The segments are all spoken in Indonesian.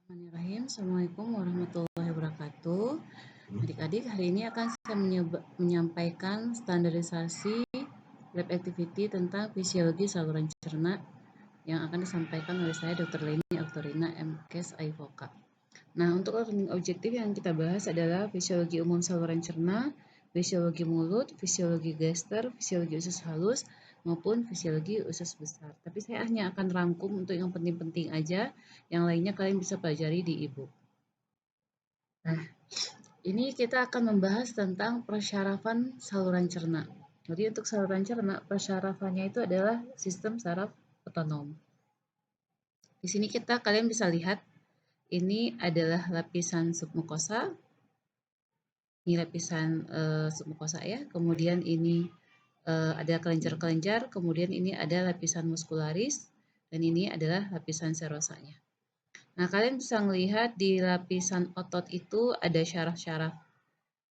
Bismillahirrahmanirrahim. Assalamualaikum warahmatullahi wabarakatuh. Adik-adik, hari ini akan saya menyampaikan standarisasi lab activity tentang fisiologi saluran cerna yang akan disampaikan oleh saya Dr. Leni Oktorina MKes AIVOKA. Nah, untuk objektif yang kita bahas adalah fisiologi umum saluran cerna, fisiologi mulut, fisiologi gester, fisiologi usus halus, maupun fisiologi usus besar. Tapi saya hanya akan rangkum untuk yang penting-penting aja, yang lainnya kalian bisa pelajari di e-book. Nah, ini kita akan membahas tentang persyarafan saluran cerna. Jadi untuk saluran cerna, persyarafannya itu adalah sistem saraf otonom. Di sini kalian bisa lihat, ini adalah lapisan submukosa. Ini lapisan submukosa ya. Kemudian ini ada kelenjar-kelenjar, kemudian ini ada lapisan muskularis, dan ini adalah lapisan serosanya. Nah, kalian bisa melihat di lapisan otot itu ada syaraf-syaraf.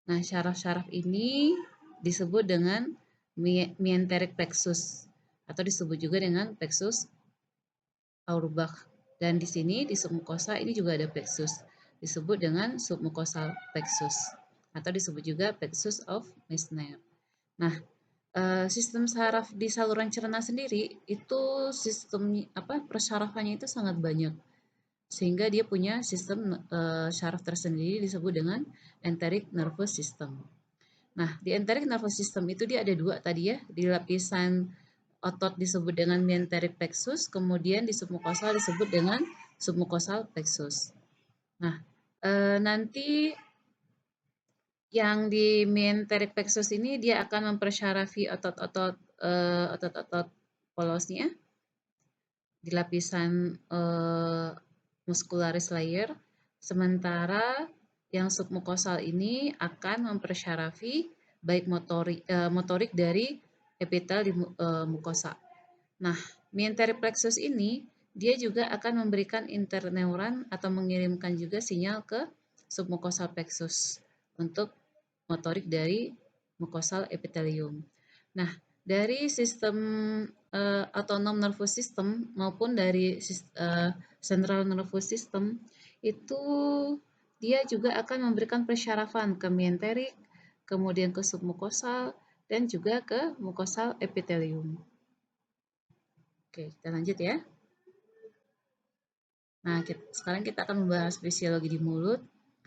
Nah, syaraf-syaraf ini disebut dengan mesenteric plexus atau disebut juga dengan plexus Auerbach. Dan di sini di submukosa ini juga ada plexus, disebut dengan submukosal plexus atau disebut juga plexus of Meissner. Nah, sistem saraf di saluran cerna sendiri itu sistem persyarafannya itu sangat banyak, sehingga dia punya sistem syaraf tersendiri disebut dengan enteric nervous system. Nah, di enteric nervous system itu dia ada dua tadi ya, di lapisan otot disebut dengan mesenteric plexus, kemudian di submukosal disebut dengan submukosal plexus. Nah, nanti yang di mesenteric plexus ini dia akan mempersyarafi otot-otot polosnya di lapisan muscularis layer, sementara yang submukosal ini akan mempersyarafi baik motorik dari epitel di mukosa. Nah, mesenteric plexus ini dia juga akan memberikan interneuron atau mengirimkan juga sinyal ke submukosal plexus untuk motorik dari mukosal epitelium. Nah, dari sistem autonom nervous system maupun dari central nervous system itu dia juga akan memberikan persyarafan ke mesenteric, kemudian ke submukosal, dan juga ke mukosal epitelium. Oke, kita lanjut ya. Nah, sekarang kita akan membahas fisiologi di mulut.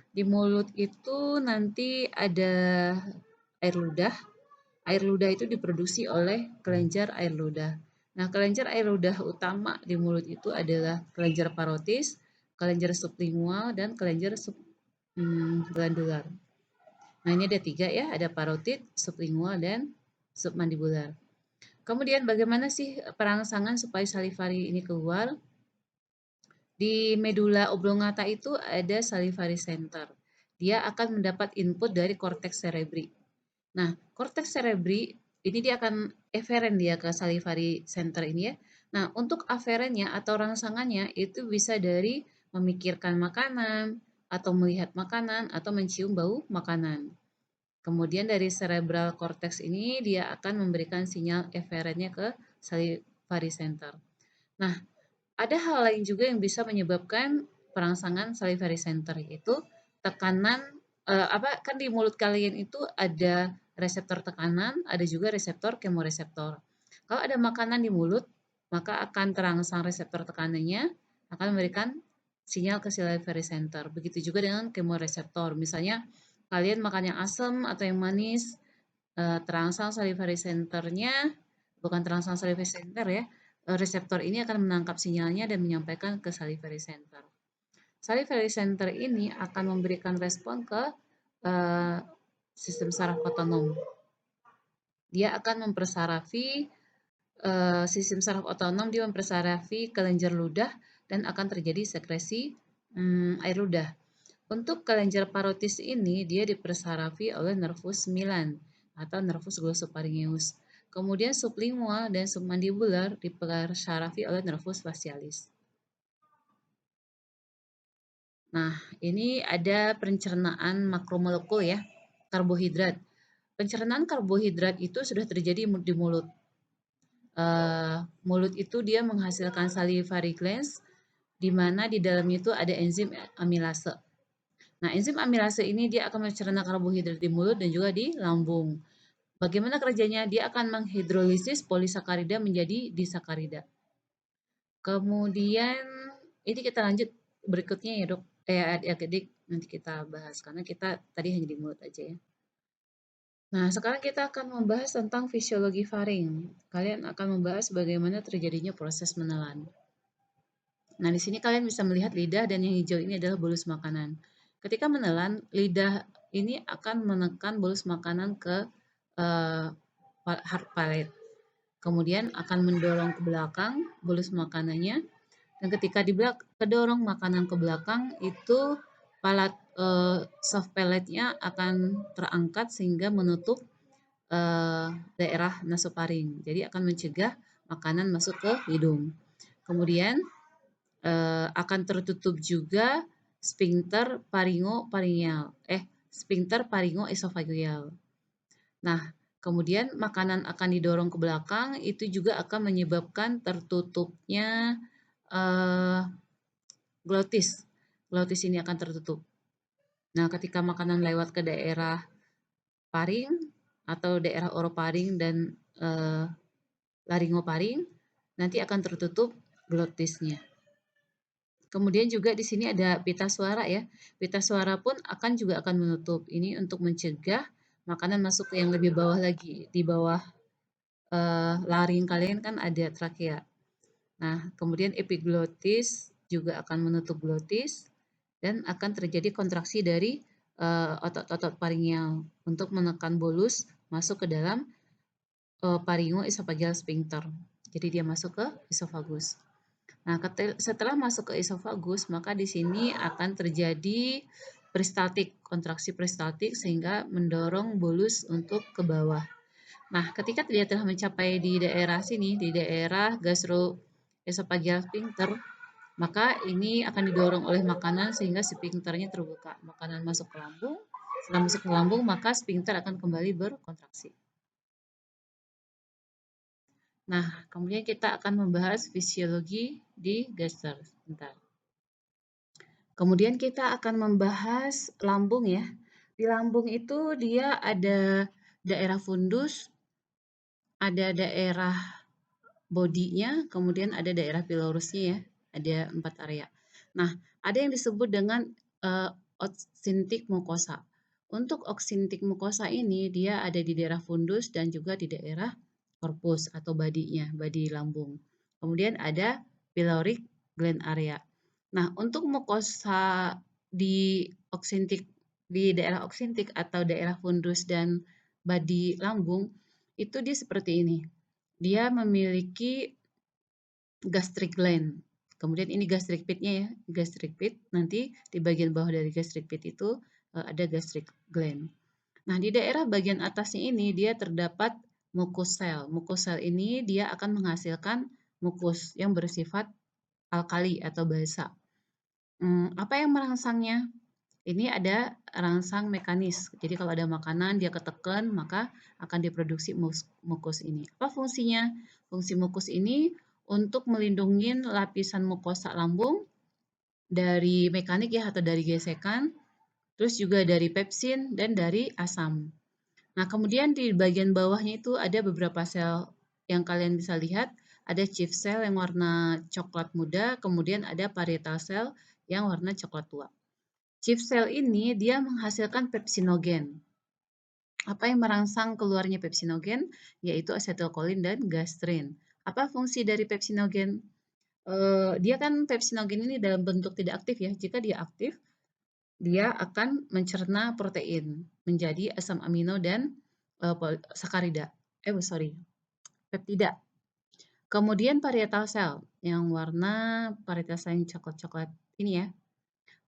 Di mulut itu nanti ada air ludah. Air ludah itu diproduksi oleh kelenjar air ludah. Nah, kelenjar air ludah utama di mulut itu adalah kelenjar parotis, kelenjar sublingual, dan kelenjar subglandular. Nah, ini ada 3 ya, ada parotid, sublingual, dan submandibular. Kemudian bagaimana sih perangsangan supaya salivari ini keluar? Di medula oblongata itu ada salivary center. Dia akan mendapat input dari korteks cerebri. Nah, korteks cerebri ini dia akan eferen dia ke salivary center ini ya. Nah, untuk aferennya atau rangsangannya itu bisa dari memikirkan makanan, atau melihat makanan, atau mencium bau makanan. Kemudian dari cerebral cortex ini dia akan memberikan sinyal eferennya ke salivary center. Nah, ada hal lain juga yang bisa menyebabkan perangsangan salivary center, yaitu tekanan kan di mulut kalian itu ada reseptor tekanan, ada juga reseptor kemoreseptor. Kalau ada makanan di mulut, maka akan terangsang reseptor tekanannya, akan memberikan sinyal ke salivary center. Begitu juga dengan kemoreseptor. Misalnya kalian makan yang asam atau yang manis, terangsang salivary centernya, bukan terangsang salivary center ya, reseptor ini akan menangkap sinyalnya dan menyampaikan ke salivary center. Salivary center ini akan memberikan respon ke sistem saraf otonom. Dia akan mempersarafi sistem saraf otonom, dia mempersarafi kelenjar ludah dan akan terjadi sekresi air ludah. Untuk kelenjar parotis ini dia dipersarafi oleh nervus 9 atau nervus glossopharyngeus. Kemudian sublingual dan submandibular dipersarafi oleh nervus facialis. Nah, ini ada pencernaan makromolekul ya, karbohidrat. Pencernaan karbohidrat itu sudah terjadi di mulut. Mulut itu dia menghasilkan salivary glands di mana di dalamnya itu ada enzim amilase. Nah, enzim amilase ini dia akan mencerna karbohidrat di mulut dan juga di lambung. Bagaimana kerjanya? Dia akan menghidrolisis polisakarida menjadi disakarida. Kemudian ini kita lanjut berikutnya ya dok, adik-adik nanti kita bahas karena kita tadi hanya di mulut aja ya. Nah sekarang kita akan membahas tentang fisiologi faring. Kalian akan membahas bagaimana terjadinya proses menelan. Nah di sini kalian bisa melihat lidah dan yang hijau ini adalah bolus makanan. Ketika menelan, lidah ini akan menekan bolus makanan ke hard palate. Kemudian akan mendorong ke belakang bolus makanannya. Dan ketika kedorong makanan ke belakang itu soft palate-nya akan terangkat sehingga menutup daerah nasofaring. Jadi akan mencegah makanan masuk ke hidung. Kemudian akan tertutup juga sphincter faringoesophageal. Nah, kemudian makanan akan didorong ke belakang, itu juga akan menyebabkan tertutupnya glotis. Glotis ini akan tertutup. Nah, ketika makanan lewat ke daerah paring atau daerah oroparing dan laringoparing, nanti akan tertutup glotisnya. Kemudian juga di sini ada pita suara ya. Pita suara pun juga akan menutup. Ini untuk mencegah makanan masuk ke yang lebih bawah lagi. Di bawah laring kalian kan ada trakea. Nah, kemudian epiglotis juga akan menutup glotis dan akan terjadi kontraksi dari otot-otot paringeal untuk menekan bolus masuk ke dalam pharyngoesophageal sphincter. Jadi dia masuk ke esofagus. Nah, setelah masuk ke esofagus, maka di sini akan terjadi peristaltik, kontraksi peristaltik sehingga mendorong bolus untuk ke bawah. Nah, ketika dia telah mencapai di daerah sini, di daerah gastroesophageal sphincter, maka ini akan didorong oleh makanan sehingga sphincternya terbuka. Makanan masuk ke lambung, setelah masuk ke lambung, maka sphincter akan kembali berkontraksi. Nah, kemudian kita akan membahas fisiologi di gaster. Bentar. Kemudian kita akan membahas lambung ya. Di lambung itu dia ada daerah fundus, ada daerah bodinya, kemudian ada daerah pilorusnya ya. Ada 4 area. Nah, ada yang disebut dengan oxyntic mucosa. Untuk oxyntic mucosa ini dia ada di daerah fundus dan juga di daerah corpus atau badi lambung. Kemudian ada pyloric gland area. Nah, untuk mukosa di daerah oxyntic atau daerah fundus dan badi lambung itu dia seperti ini. Dia memiliki gastric gland. Kemudian ini gastric pit-nya ya, gastric pit. Nanti di bagian bawah dari gastric pit itu ada gastric gland. Nah, di daerah bagian atasnya ini dia terdapat mucus cell. Mucus cell ini dia akan menghasilkan mukus yang bersifat alkali atau basa. Apa yang merangsangnya? Ini ada rangsang mekanis. Jadi kalau ada makanan dia ketekan maka akan diproduksi mukus ini. Apa fungsinya? Fungsi mukus ini untuk melindungi lapisan mukosa lambung dari mekanik ya atau dari gesekan, terus juga dari pepsin dan dari asam. Nah, kemudian di bagian bawahnya itu ada beberapa sel yang kalian bisa lihat. Ada chief cell yang warna coklat muda, kemudian ada parietal cell yang warna coklat tua. Chief cell ini dia menghasilkan pepsinogen. Apa yang merangsang keluarnya pepsinogen? Yaitu asetilkolin dan gastrin. Apa fungsi dari pepsinogen? Dia kan pepsinogen ini dalam bentuk tidak aktif ya. Jika dia aktif, dia akan mencerna protein menjadi asam amino dan sakarida. Peptida. Kemudian parietal cell yang warna parietal cell yang coklat-coklat ini ya.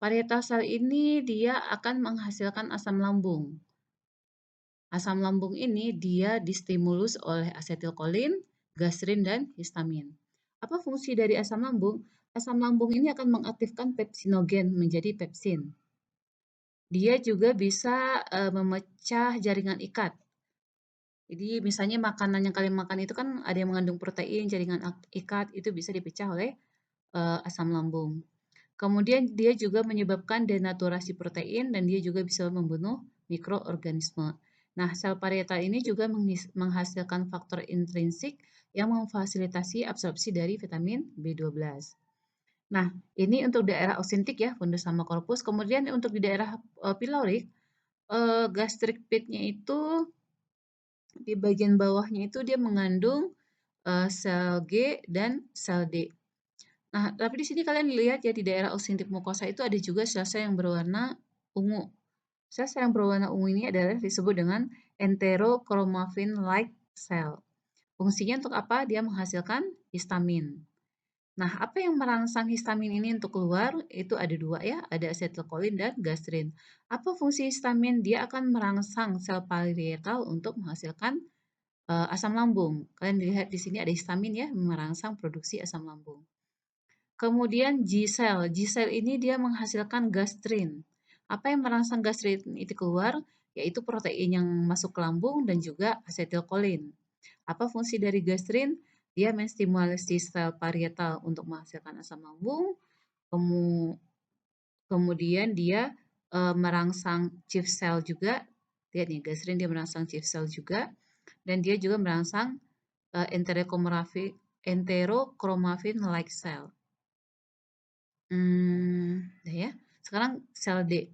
Parietal cell ini dia akan menghasilkan asam lambung. Asam lambung ini dia distimulus oleh asetilkolin, gastrin, dan histamin. Apa fungsi dari asam lambung? Asam lambung ini akan mengaktifkan pepsinogen menjadi pepsin. Dia juga bisa memecah jaringan ikat. Jadi misalnya makanan yang kalian makan itu kan ada yang mengandung protein, jaringan ikat itu bisa dipecah oleh asam lambung. Kemudian dia juga menyebabkan denaturasi protein dan dia juga bisa membunuh mikroorganisme. Nah, sel parietal ini juga menghasilkan faktor intrinsik yang memfasilitasi absorpsi dari vitamin B12. Nah, ini untuk daerah osintik ya, fundus sama korpus. Kemudian untuk di daerah pilorik, gastric pit-nya itu di bagian bawahnya itu dia mengandung sel G dan sel D. Nah, tapi di sini kalian lihat ya di daerah osintik mukosa itu ada juga sel-sel yang berwarna ungu. Sel-sel yang berwarna ungu ini adalah disebut dengan enterochromaffin-like cell. Fungsinya untuk apa? Dia menghasilkan histamin. Nah, apa yang merangsang histamin ini untuk keluar? Itu ada dua ya, ada asetilkolin dan gastrin. Apa fungsi histamin? Dia akan merangsang sel parietal untuk menghasilkan asam lambung. Kalian lihat di sini ada histamin ya, merangsang produksi asam lambung. Kemudian G-cell. G-cell ini dia menghasilkan gastrin. Apa yang merangsang gastrin itu keluar? Yaitu protein yang masuk ke lambung dan juga asetilkolin. Apa fungsi dari gastrin? Dia menstimulasi sel parietal untuk menghasilkan asam lambung. Kemudian dia merangsang chief cell juga. Lihat nih, gastrin dia merangsang chief cell juga. Dan dia juga merangsang enterochromaffin-like cell. Ya. Sekarang sel D.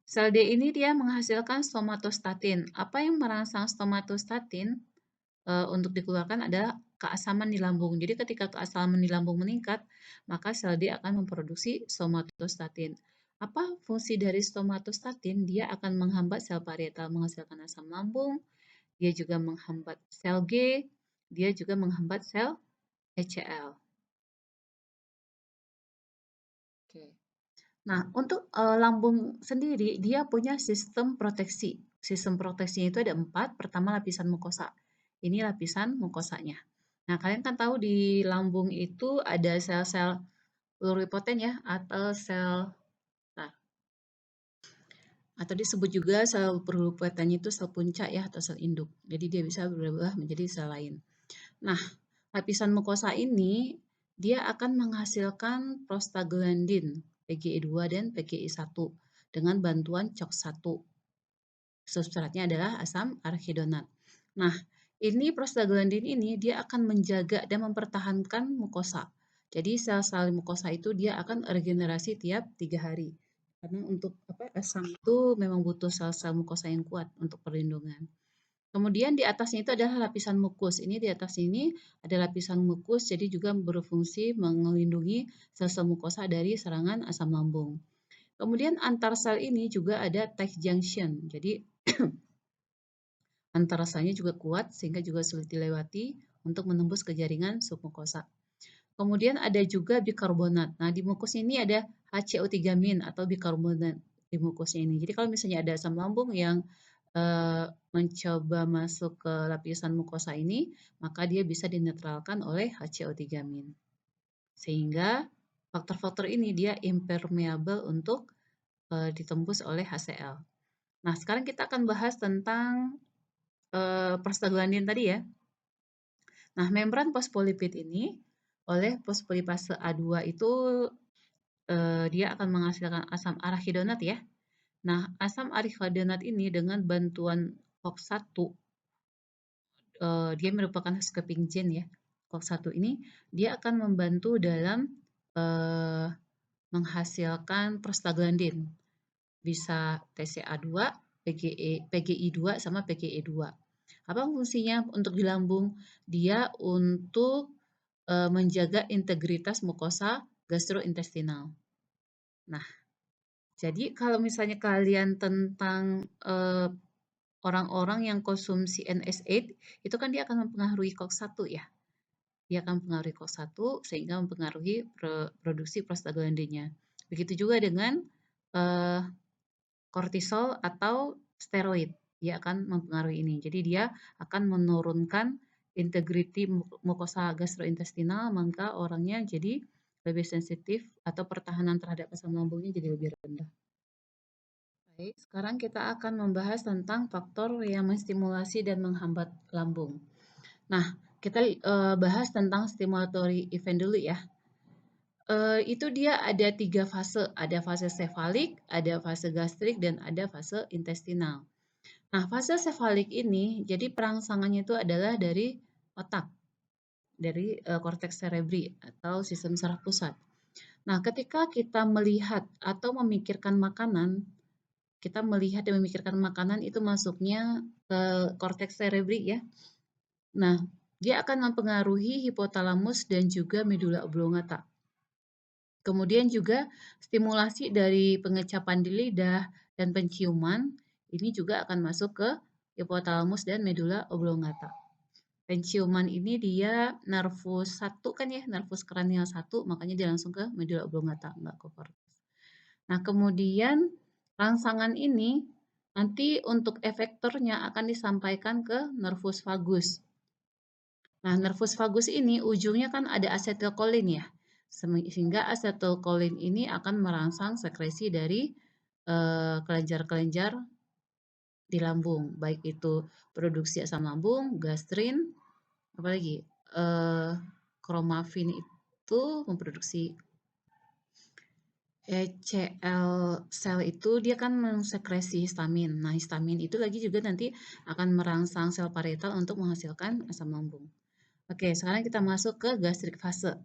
Sel D ini dia menghasilkan stomatostatin. Apa yang merangsang stomatostatin untuk dikeluarkan adalah keasaman di lambung. Jadi ketika keasaman di lambung meningkat, maka sel D akan memproduksi stomatostatin. Apa fungsi dari stomatostatin? Dia akan menghambat sel parietal menghasilkan asam lambung, dia juga menghambat sel G, dia juga menghambat sel HCl. Oke. Nah, untuk lambung sendiri, dia punya sistem proteksi. Sistem proteksinya itu ada 4. Pertama, lapisan mukosa. Ini lapisan mukosanya. Nah, kalian kan tahu di lambung itu ada sel-sel pluripoten ya, atau sel, nah, atau disebut juga sel pluripotennya itu sel puncak ya, atau sel induk. Jadi dia bisa berubah menjadi sel lain. Nah, lapisan mukosa ini dia akan menghasilkan prostaglandin PGE2 dan PGE1 dengan bantuan COX-1. Substratnya adalah asam arachidonat. Nah, ini prostaglandin ini dia akan menjaga dan mempertahankan mukosa. Jadi sel-sel mukosa itu dia akan regenerasi tiap 3 hari. Karena untuk asam itu memang butuh sel-sel mukosa yang kuat untuk perlindungan. Kemudian di atasnya itu adalah lapisan mukus. Ini di atas ini ada lapisan mukus, jadi juga berfungsi melindungi sel-sel mukosa dari serangan asam lambung. Kemudian antar sel ini juga ada tight junction. Jadi antar selnya juga kuat sehingga juga sulit dilewati untuk menembus ke jaringan submukosa. Kemudian ada juga bikarbonat. Nah, di mukus ini ada HCO3- atau bikarbonat di mukusnya ini. Jadi kalau misalnya ada asam lambung yang mencoba masuk ke lapisan mukosa ini, maka dia bisa dinetralkan oleh HCO3-. Sehingga faktor-faktor ini dia impermeable untuk ditembus oleh HCl. Nah, sekarang kita akan bahas tentang prostaglandin tadi ya. Nah, membran fosfolipid ini oleh fosfolipase A2 itu dia akan menghasilkan asam arachidonat ya. Nah, asam arachidonat ini dengan bantuan COX-1 dia merupakan skipping gene ya. COX-1 ini dia akan membantu dalam menghasilkan prostaglandin. Bisa TCA2, PGI2 sama PGE2. Apa fungsinya untuk di lambung? Dia untuk menjaga integritas mukosa gastrointestinal. Nah, jadi kalau misalnya kalian tentang orang-orang yang konsumsi NSAID, itu kan dia akan mempengaruhi COX-1 ya. Dia akan mempengaruhi COX-1 sehingga mempengaruhi produksi prostaglandinnya. Begitu juga dengan kortisol atau steroid. Dia akan mempengaruhi ini. Jadi dia akan menurunkan integriti mukosa gastrointestinal, maka orangnya jadi lebih sensitif atau pertahanan terhadap asam lambungnya jadi lebih rendah. Baik, sekarang kita akan membahas tentang faktor yang menstimulasi dan menghambat lambung. Nah, kita bahas tentang stimulatory event dulu ya. Itu dia ada 3 fase, ada fase sefalik, ada fase gastrik, dan ada fase intestinal. Nah, fase sefalik ini, jadi perangsangannya itu adalah dari otak, dari korteks cerebri atau sistem saraf pusat. Nah, ketika kita melihat atau memikirkan makanan, kita melihat dan memikirkan makanan itu masuknya ke korteks cerebri ya. Nah, dia akan mempengaruhi hipotalamus dan juga medula oblongata. Kemudian juga stimulasi dari pengecapan di lidah dan penciuman ini juga akan masuk ke hipotalamus dan medula oblongata. Penciuman ini dia nervus 1 kan ya, nervus kranial 1, makanya dia langsung ke medula oblongata, enggak ke korteks. Nah, kemudian rangsangan ini nanti untuk efektornya akan disampaikan ke nervus vagus. Nah, nervus vagus ini ujungnya kan ada asetilkolin ya, sehingga asetilkolin ini akan merangsang sekresi dari kelenjar-kelenjar di lambung, baik itu produksi asam lambung, gastrin, apalagi kromafin itu memproduksi HCl sel itu dia kan mensekresi histamin. Nah, histamin itu lagi juga nanti akan merangsang sel parietal untuk menghasilkan asam lambung. Oke, sekarang kita masuk ke gastrik fase.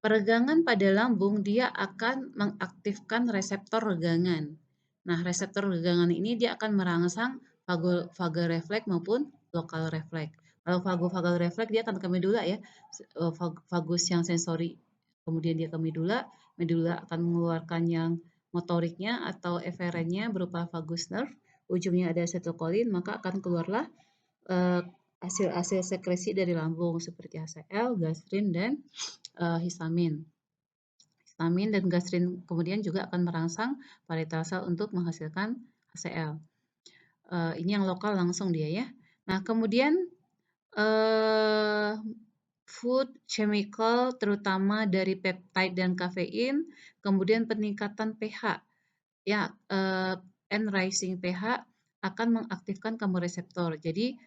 Peregangan pada lambung dia akan mengaktifkan reseptor regangan. Nah, reseptor regangan ini dia akan merangsang vagal refleks maupun lokal refleks. Kalau vagal refleks dia akan ke medula ya, vagus yang sensori. Kemudian dia ke medula, medula akan mengeluarkan yang motoriknya atau eferennya berupa vagus nerve, ujungnya ada acetylcholine, maka akan keluarlah hasil-hasil sekresi dari lambung seperti HCl, gastrin, dan histamin. Histamin dan gastrin kemudian juga akan merangsang parietal sel untuk menghasilkan HCl. Ini yang lokal langsung dia ya. Nah, kemudian food, chemical, terutama dari peptide dan kafein, kemudian peningkatan pH. Ya, and rising pH akan mengaktifkan kemoreseptor. Jadi,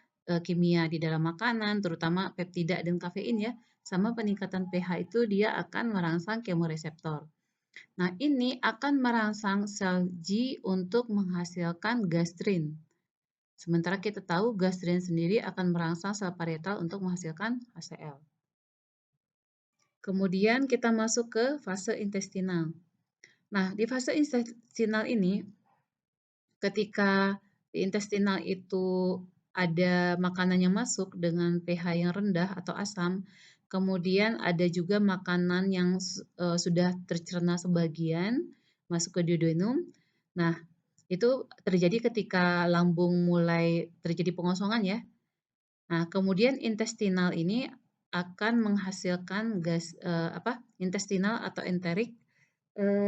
kimia di dalam makanan, terutama peptida dan kafein ya, sama peningkatan pH itu dia akan merangsang kemoreseptor. Nah, ini akan merangsang sel G untuk menghasilkan gastrin. Sementara kita tahu gastrin sendiri akan merangsang sel parietal untuk menghasilkan HCl. Kemudian kita masuk ke fase intestinal. Nah, di fase intestinal ini, ketika di intestinal itu ada makanan yang masuk dengan pH yang rendah atau asam, kemudian ada juga makanan yang sudah tercerna sebagian masuk ke duodenum. Nah, itu terjadi ketika lambung mulai terjadi pengosongan ya. Nah, kemudian intestinal ini akan menghasilkan gas intestinal atau enterik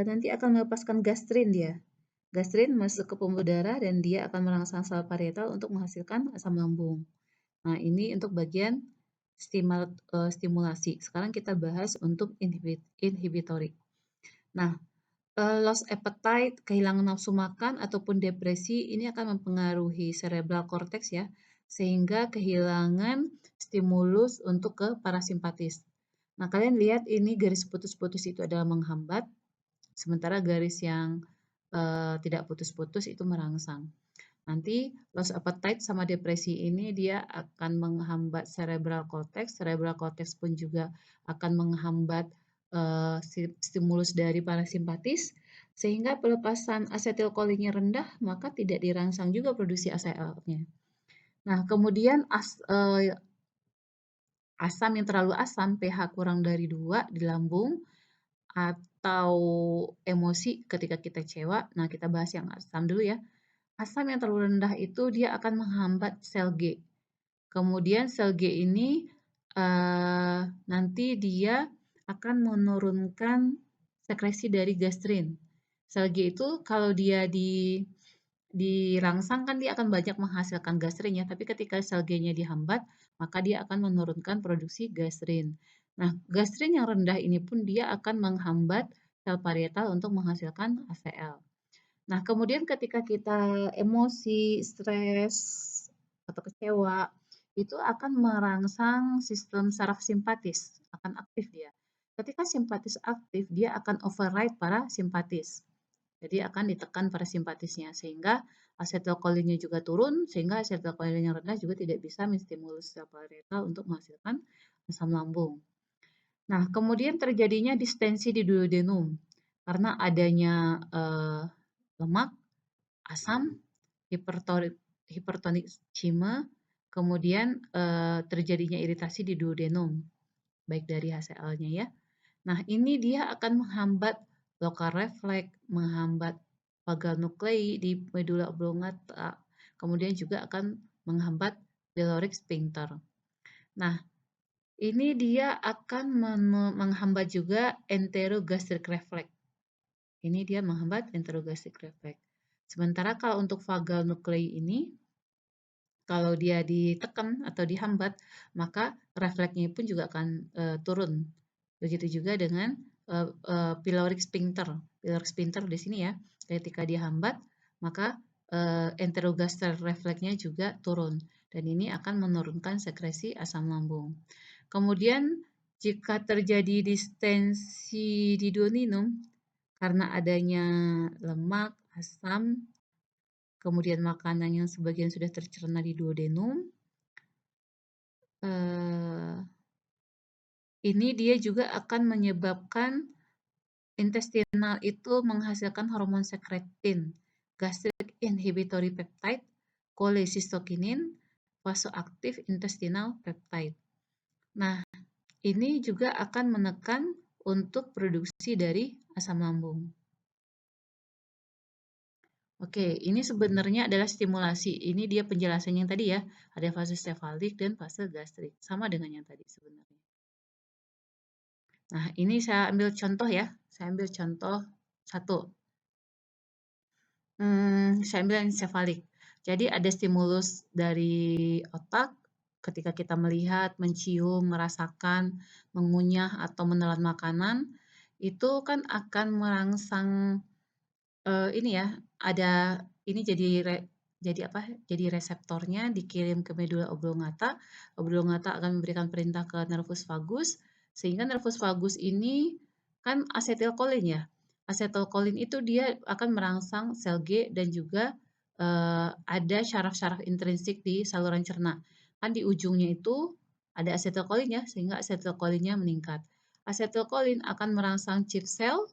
nanti akan melepaskan gastrin dia. Gastrin masuk ke pembuluh darah dan dia akan merangsang sel parietal untuk menghasilkan asam lambung. Nah, ini untuk bagian stimulasi. Sekarang kita bahas untuk inhibitorik. Nah, loss appetite, kehilangan nafsu makan ataupun depresi ini akan mempengaruhi cerebral cortex ya, sehingga kehilangan stimulus untuk ke parasimpatis. Nah, kalian lihat ini garis putus-putus itu adalah menghambat, sementara garis yang tidak putus-putus itu merangsang. Nanti loss appetite sama depresi ini dia akan menghambat cerebral cortex pun juga akan menghambat stimulus dari parasimpatis, sehingga pelepasan asetilkolinnya rendah, maka tidak dirangsang juga produksi ACL-nya. Nah, kemudian asam yang terlalu asam, pH kurang dari 2 di lambung, atau emosi ketika kita kecewa. Nah, kita bahas yang asam dulu ya. Asam yang terlalu rendah itu dia akan menghambat sel G. Kemudian sel G ini nanti dia akan menurunkan sekresi dari gastrin. Sel G itu kalau dia dirangsang kan dia akan banyak menghasilkan gastrin ya, tapi ketika sel G-nya dihambat, maka dia akan menurunkan produksi gastrin. Nah, gastrin yang rendah ini pun dia akan menghambat sel parietal untuk menghasilkan ACL. Nah, kemudian ketika kita emosi, stres, atau kecewa, itu akan merangsang sistem saraf simpatis, akan aktif dia. Ketika simpatis aktif, dia akan override parasimpatis. Jadi akan ditekan parasimpatisnya sehingga asetilkolinnya juga turun, sehingga asetilkolin yang rendah juga tidak bisa menstimulus sel parietal untuk menghasilkan asam lambung. Nah, kemudian terjadinya distensi di duodenum karena adanya lemak, asam, hipertonikisme, kemudian terjadinya iritasi di duodenum, baik dari HCl-nya ya. Nah, ini dia akan menghambat lokal refleks, menghambat vagal nuklei di medula oblongata, kemudian juga akan menghambat pyloric sphincter. Nah, ini dia akan menghambat juga enterogastric reflex. Ini dia menghambat enterogastric reflex. Sementara kalau untuk vagal nuklei ini, kalau dia ditekan atau dihambat, maka refleksnya pun juga akan turun. Begitu juga dengan pyloric sphincter. Pyloric sphincter di sini ya, ketika dihambat, maka enterogastric refleksnya juga turun. Dan ini akan menurunkan sekresi asam lambung. Kemudian jika terjadi distensi di duodenum karena adanya lemak, asam, kemudian makanan yang sebagian sudah tercerna di duodenum, ini dia juga akan menyebabkan intestinal itu menghasilkan hormon sekretin, gastric inhibitory peptide, cholecystokinin, vasoaktif intestinal peptide. Nah, ini juga akan menekan untuk produksi dari asam lambung. Oke, ini sebenarnya adalah stimulasi. Ini dia penjelasannya yang tadi ya. Ada fase sefalik dan fase gastrik. Sama dengan yang tadi sebenarnya. Nah, ini saya ambil contoh ya. Saya ambil contoh satu. Saya ambil encefalik. Jadi ada stimulus dari otak ketika kita melihat, mencium, merasakan, mengunyah atau menelan makanan, itu kan akan merangsang ini ya, ada ini jadi apa? Jadi reseptornya dikirim ke medula oblongata. Oblongata akan memberikan perintah ke nervus vagus, sehingga nervus vagus ini kan asetilkolin ya. Asetilkolin itu dia akan merangsang sel G dan juga ada syaraf-syaraf intrinsik di saluran cerna. Kan di ujungnya itu ada asetilkolin ya, sehingga asetilkolinnya meningkat. Asetilkolin akan merangsang chief cell.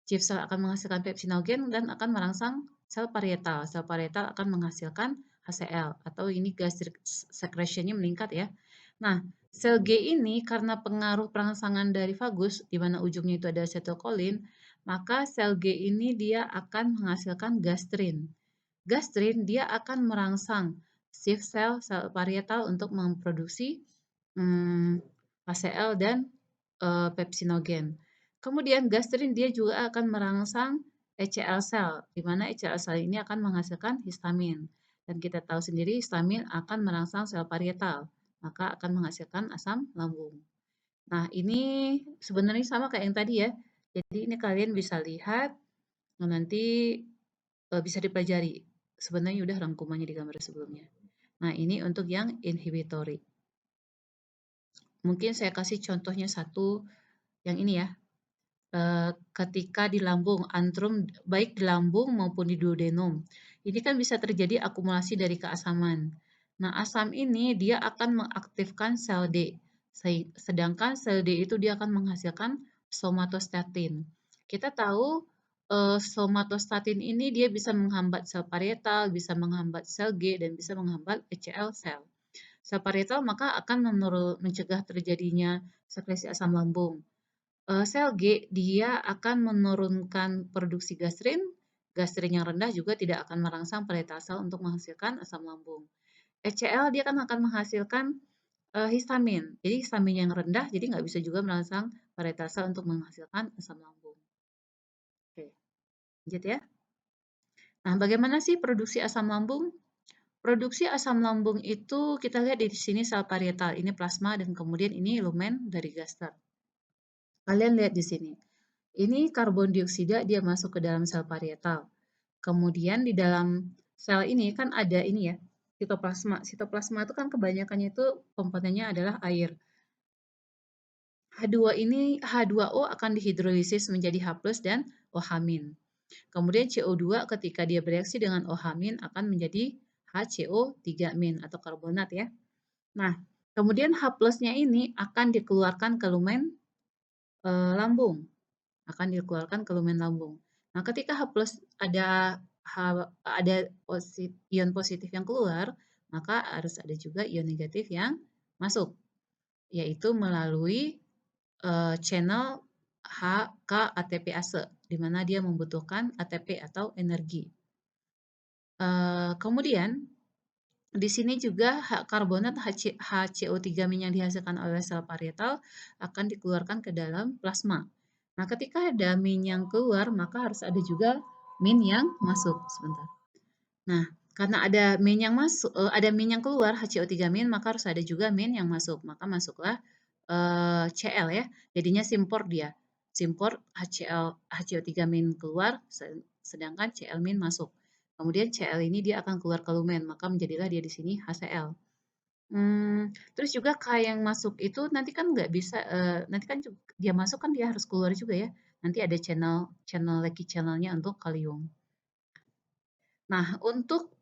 Chief cell akan menghasilkan pepsinogen dan akan merangsang sel parietal. Sel parietal akan menghasilkan HCl atau ini gastric secretion-nya meningkat ya. Nah, sel G ini karena pengaruh perangsangan dari vagus di mana ujungnya itu ada asetilkolin, maka sel G ini dia akan menghasilkan gastrin. Gastrin dia akan merangsang chief cell sel parietal untuk memproduksi HCl dan pepsinogen. Kemudian gastrin dia juga akan merangsang HCl cell, di mana HCl cell ini akan menghasilkan histamin. Dan kita tahu sendiri histamin akan merangsang sel parietal, maka akan menghasilkan asam lambung. Nah, ini sebenarnya sama kayak yang tadi ya. Jadi ini kalian bisa lihat, nanti bisa dipelajari. Sebenarnya udah rangkumannya di gambar sebelumnya. Nah, ini untuk yang inhibitory. Mungkin saya kasih contohnya satu yang ini ya. Ketika di lambung, antrum baik di lambung maupun di duodenum. Ini kan bisa terjadi akumulasi dari keasaman. Nah, asam ini dia akan mengaktifkan sel D. Sedangkan sel D itu dia akan menghasilkan somatostatin. Kita tahu somatostatin ini dia bisa menghambat sel parietal, bisa menghambat sel G, dan bisa menghambat HCl sel. Sel parietal maka akan mencegah terjadinya sekresi asam lambung. Sel G dia akan menurunkan produksi gastrin. Gastrin yang rendah juga tidak akan merangsang parietal sel untuk menghasilkan asam lambung. HCl dia akan menghasilkan histamin. Jadi histamin yang rendah jadi nggak bisa juga merangsang parietal sel untuk menghasilkan asam lambung. Oke, lanjut ya. Nah, bagaimana sih produksi asam lambung? Produksi asam lambung itu kita lihat di sini sel parietal, ini plasma dan kemudian ini lumen dari gaster. Kalian lihat di sini. Ini karbon dioksida dia masuk ke dalam sel parietal. Kemudian di dalam sel ini kan ada ini ya, sitoplasma. Sitoplasma itu kan kebanyakannya itu komponennya adalah air. H2O akan dihidrolisis menjadi H+ dan OH-. Kemudian CO2 ketika dia bereaksi dengan OH- akan menjadi HCO3- atau karbonat ya. Nah, kemudian H+-nya ini akan dikeluarkan ke lumen lambung. Akan dikeluarkan ke lumen lambung. Nah, ketika H+ ada ion positif yang keluar, maka harus ada juga ion negatif yang masuk, yaitu melalui channel HK ATPase, di mana dia membutuhkan ATP atau energi. Kemudian di sini juga karbonat HCO3- yang dihasilkan oleh sel parietal akan dikeluarkan ke dalam plasma. Nah, ketika ada min yang keluar, maka harus ada juga min yang masuk. Sebentar. Nah, karena ada min yang masuk, ada min yang keluar HCO3-, maka harus ada juga min yang masuk. Maka masuklah Cl ya. Jadinya simpor dia. Simpor HCO3- keluar, sedangkan Cl- masuk. Kemudian Cl ini dia akan keluar ke lumen, maka menjadilah dia di sini HCl. Terus juga K yang masuk itu nanti kan nggak bisa, nanti kan dia masuk kan dia harus keluar juga ya. Nanti ada Leakey channelnya untuk kalium. Nah, untuk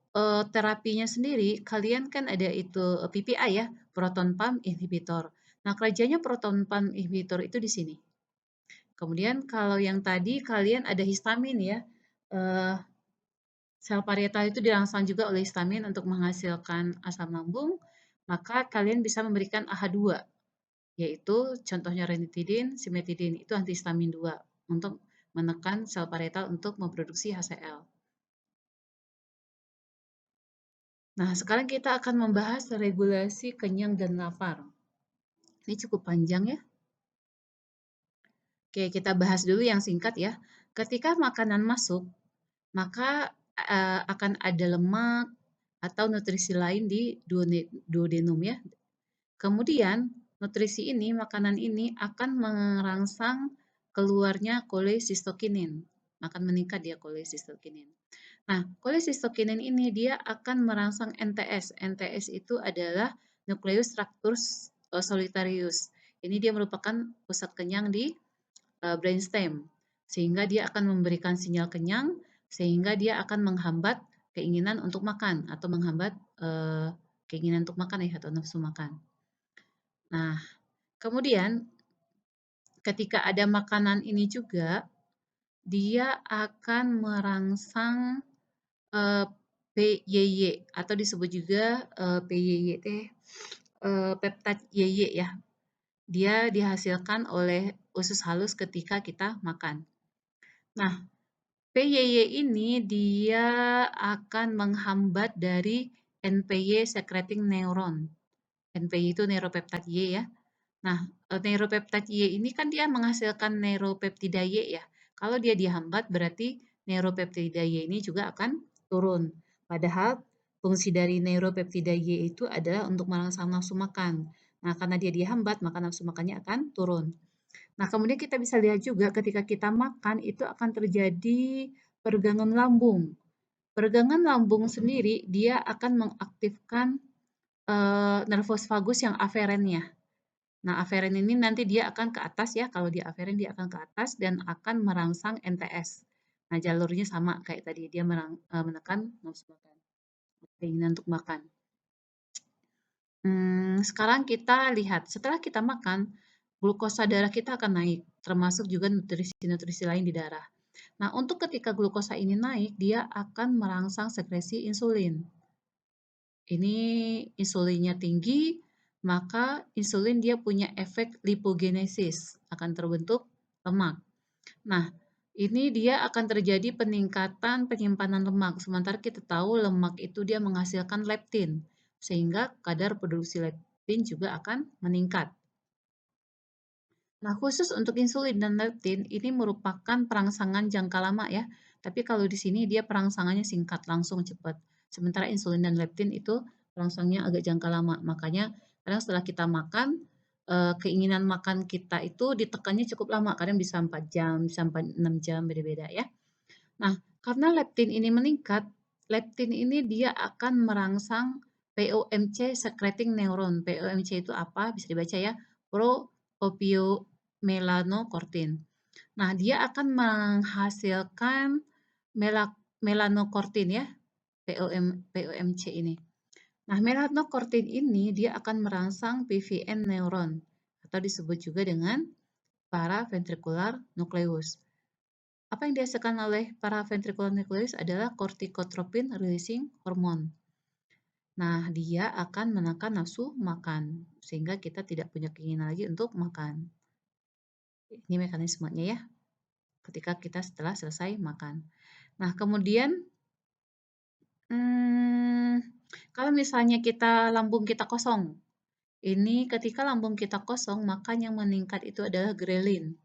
terapinya sendiri, kalian kan ada itu PPI ya, proton pump inhibitor. Nah, kerjanya proton pump inhibitor itu di sini. Kemudian kalau yang tadi kalian ada histamin ya, eh, sel parietal itu dirangsang juga oleh histamin untuk menghasilkan asam lambung, maka kalian bisa memberikan AH2, yaitu contohnya ranitidin, simetidin, itu antihistamin 2 untuk menekan sel parietal untuk memproduksi HCl. Nah, sekarang kita akan membahas regulasi kenyang dan lapar. Ini cukup panjang ya. Oke, kita bahas dulu yang singkat ya. Ketika makanan masuk, maka akan ada lemak atau nutrisi lain di duodenum ya. Kemudian, nutrisi ini, makanan ini akan merangsang keluarnya cholecystokinin. Akan meningkat dia cholecystokinin. Nah, cholecystokinin ini dia akan merangsang NTS. NTS itu adalah Nucleus Tractus Solitarius. Ini dia merupakan pusat kenyang di brainstem, sehingga dia akan memberikan sinyal kenyang, sehingga dia akan menghambat keinginan untuk makan atau menghambat keinginan untuk makan ya atau nafsu makan. Nah, kemudian ketika ada makanan ini juga dia akan merangsang PYY atau disebut juga PYY teh peptid YY ya. Dia dihasilkan oleh usus halus ketika kita makan. Nah, PYY ini dia akan menghambat dari NPY secreting neuron. NPY itu neuropeptide Y ya. Nah, neuropeptide Y ini kan dia menghasilkan neuropeptida Y ya. Kalau dia dihambat berarti neuropeptida Y ini juga akan turun. Padahal fungsi dari neuropeptida Y itu adalah untuk merangsang nafsu makan. Nah, karena dia dihambat, maka nafsu makannya akan turun. Nah, kemudian kita bisa lihat juga ketika kita makan itu akan terjadi peregangan lambung. Peregangan lambung sendiri dia akan mengaktifkan nervus vagus yang aferennya. Nah, aferen ini nanti dia akan ke atas ya, kalau dia aferen dia akan ke atas dan akan merangsang NTS. Nah, jalurnya sama kayak tadi, dia menekan nafsu makan, keinginan untuk makan. Sekarang kita lihat, setelah kita makan, glukosa darah kita akan naik, termasuk juga nutrisi-nutrisi lain di darah. Nah, untuk ketika glukosa ini naik, dia akan merangsang sekresi insulin. Ini insulinnya tinggi, maka insulin dia punya efek lipogenesis, akan terbentuk lemak. Nah, ini dia akan terjadi peningkatan penyimpanan lemak. Sementara kita tahu lemak itu dia menghasilkan leptin, sehingga kadar produksi leptin juga akan meningkat. Nah, khusus untuk insulin dan leptin ini merupakan perangsangan jangka lama ya. Tapi kalau di sini dia perangsangannya singkat, langsung cepat. Sementara insulin dan leptin itu perangsangnya agak jangka lama. Makanya kadang setelah kita makan, keinginan makan kita itu ditekannya cukup lama. Kadang bisa 4 jam, bisa 6 jam, beda-beda ya. Nah, karena leptin ini meningkat, leptin ini dia akan merangsang POMC secreting neuron. POMC itu apa? Bisa dibaca ya. Pro opiomelanokortin. Nah, dia akan menghasilkan melanokortin ya, POMC ini. Nah, melanokortin ini dia akan merangsang PVN neuron atau disebut juga dengan paraventricular nucleus. Apa yang dihasilkan oleh paraventricular nucleus adalah corticotropin releasing hormone. Nah, dia akan menekan nafsu makan sehingga kita tidak punya keinginan lagi untuk makan. Ini mekanismenya ya, ketika kita setelah selesai makan. Nah, kemudian kalau misalnya lambung kita kosong, ini ketika lambung kita kosong, maka yang meningkat itu adalah grelin.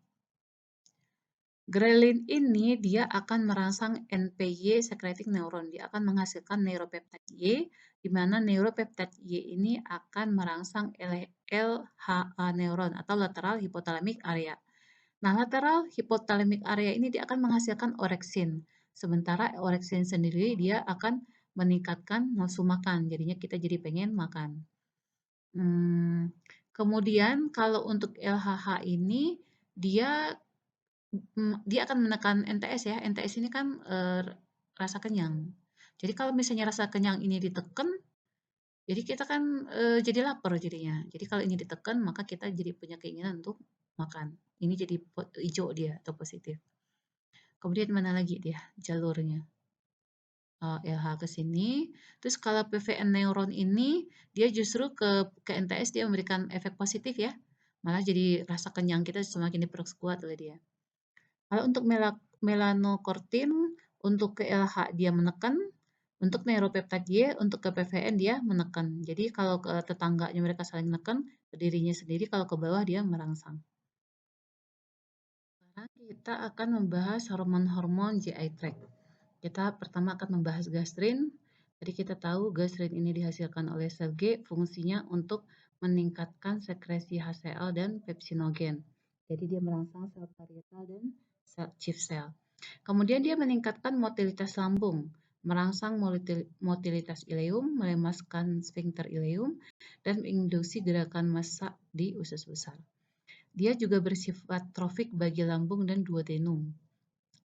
Grelin ini dia akan merangsang NPY secreting neuron. Dia akan menghasilkan neuropeptide Y, di mana neuropeptide Y ini akan merangsang LHA neuron atau lateral hypothalamic area. Nah, lateral hypothalamic area ini dia akan menghasilkan orexin. Sementara orexin sendiri dia akan meningkatkan nafsu makan. Jadinya kita jadi pengen makan. Kemudian kalau untuk LHH ini dia akan menekan NTS ya. NTS ini kan rasa kenyang. Jadi kalau misalnya rasa kenyang ini ditekan, jadi kita kan jadi lapar jadinya. Jadi kalau ini ditekan, maka kita jadi punya keinginan untuk makan. Ini jadi hijau dia atau positif. Kemudian mana lagi dia jalurnya? LH ke sini. Terus kalau PVN neuron ini dia justru ke NTS dia memberikan efek positif ya. Malah jadi rasa kenyang kita semakin diperkuat oleh dia. Kalau untuk melanokortin untuk ke LH dia menekan, untuk neuropeptide Y untuk ke PVN dia menekan. Jadi kalau ke tetangganya mereka saling menekan, ke dirinya sendiri kalau ke bawah dia merangsang. Sekarang kita akan membahas hormon-hormon GI tract. Kita pertama akan membahas gastrin. Jadi kita tahu gastrin ini dihasilkan oleh sel G, fungsinya untuk meningkatkan sekresi HCl dan pepsinogen. Jadi dia merangsang sel parietal dan sel chief cell. Kemudian dia meningkatkan motilitas lambung, merangsang motilitas ileum, melemaskan sphincter ileum, dan menginduksi gerakan massa di usus besar. Dia juga bersifat trofik bagi lambung dan duodenum.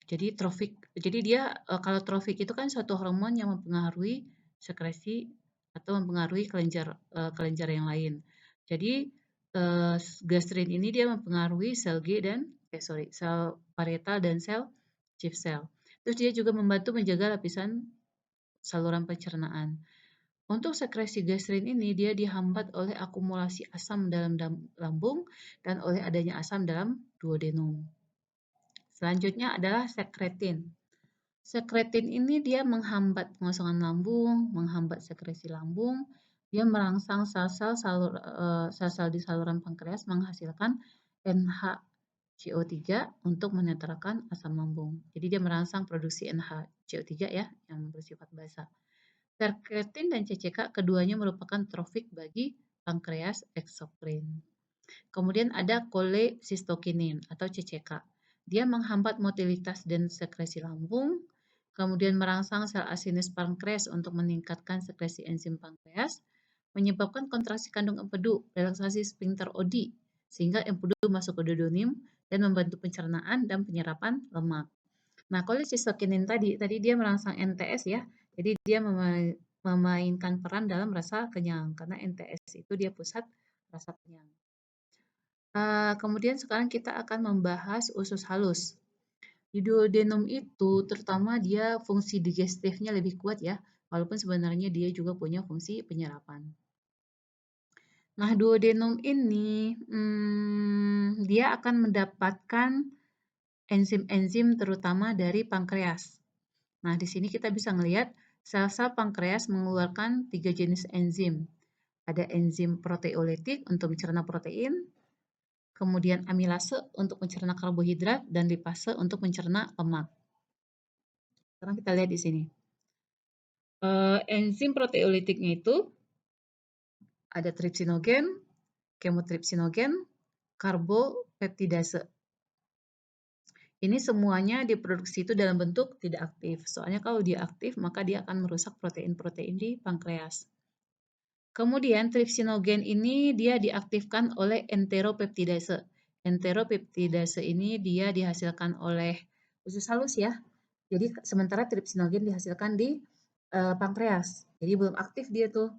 Jadi dia kalau trofik itu kan suatu hormon yang mempengaruhi sekresi atau mempengaruhi kelenjar yang lain. Jadi gastrin ini dia mempengaruhi sel G dan sel parietal dan sel chief cell. Terus dia juga membantu menjaga lapisan saluran pencernaan. Untuk sekresi gastrin ini dia dihambat oleh akumulasi asam dalam lambung dan oleh adanya asam dalam duodenum. Selanjutnya adalah sekretin. Sekretin ini dia menghambat pengosongan lambung, menghambat sekresi lambung, dia merangsang sel-sel di saluran pankreas menghasilkan NHCO3 untuk menetralkan asam lambung. Jadi dia merangsang produksi NHCO3 ya, yang bersifat basa. Sekretin dan CCK keduanya merupakan trofik bagi pankreas eksokrin. Kemudian ada cholecystokinin atau CCK. Dia menghambat motilitas dan sekresi lambung, kemudian merangsang sel asinus pankreas untuk meningkatkan sekresi enzim pankreas, menyebabkan kontraksi kandung empedu, relaksasi sphincter OD, sehingga empedu masuk ke duodenum dan membantu pencernaan dan penyerapan lemak. Nah, cholecystokinin tadi dia merangsang NTS ya, jadi dia memainkan peran dalam rasa kenyang, karena NTS itu dia pusat rasa kenyang. Kemudian sekarang kita akan membahas usus halus. Di duodenum itu terutama dia fungsi digestifnya lebih kuat ya, walaupun sebenarnya dia juga punya fungsi penyerapan. Nah, duodenum ini dia akan mendapatkan enzim-enzim terutama dari pankreas. Nah, di sini kita bisa melihat sel-sel pankreas mengeluarkan 3 jenis enzim. Ada enzim proteolitik untuk mencerna protein, kemudian amilase untuk mencerna karbohidrat, dan lipase untuk mencerna lemak. Sekarang kita lihat di sini. Enzim proteolitiknya itu ada tripsinogen, kemotripsinogen, karbopeptidase. Ini semuanya diproduksi itu dalam bentuk tidak aktif. Soalnya kalau dia aktif, maka dia akan merusak protein-protein di pankreas. Kemudian tripsinogen ini dia diaktifkan oleh enteropeptidase. Enteropeptidase ini dia dihasilkan oleh usus halus ya. Jadi sementara tripsinogen dihasilkan di pankreas. Jadi belum aktif dia tuh.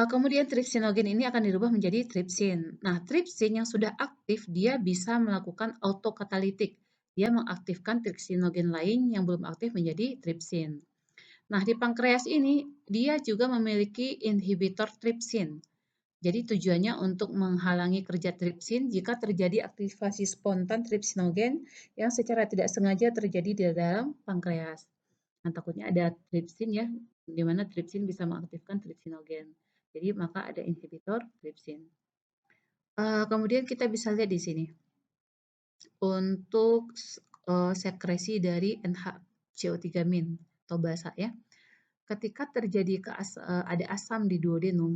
Kemudian tripsinogen ini akan dirubah menjadi tripsin. Nah, tripsin yang sudah aktif dia bisa melakukan autokatalitik. Dia mengaktifkan tripsinogen lain yang belum aktif menjadi tripsin. Nah, di pankreas ini dia juga memiliki inhibitor tripsin. Jadi tujuannya untuk menghalangi kerja tripsin jika terjadi aktivasi spontan tripsinogen yang secara tidak sengaja terjadi di dalam pankreas. Nah, takutnya ada tripsin ya, di mana tripsin bisa mengaktifkan tripsinogen. Jadi maka ada inhibitor tripsin. Kemudian kita bisa lihat di sini untuk sekresi dari NHCO3- atau basa ya. Ketika terjadi ada asam di duodenum,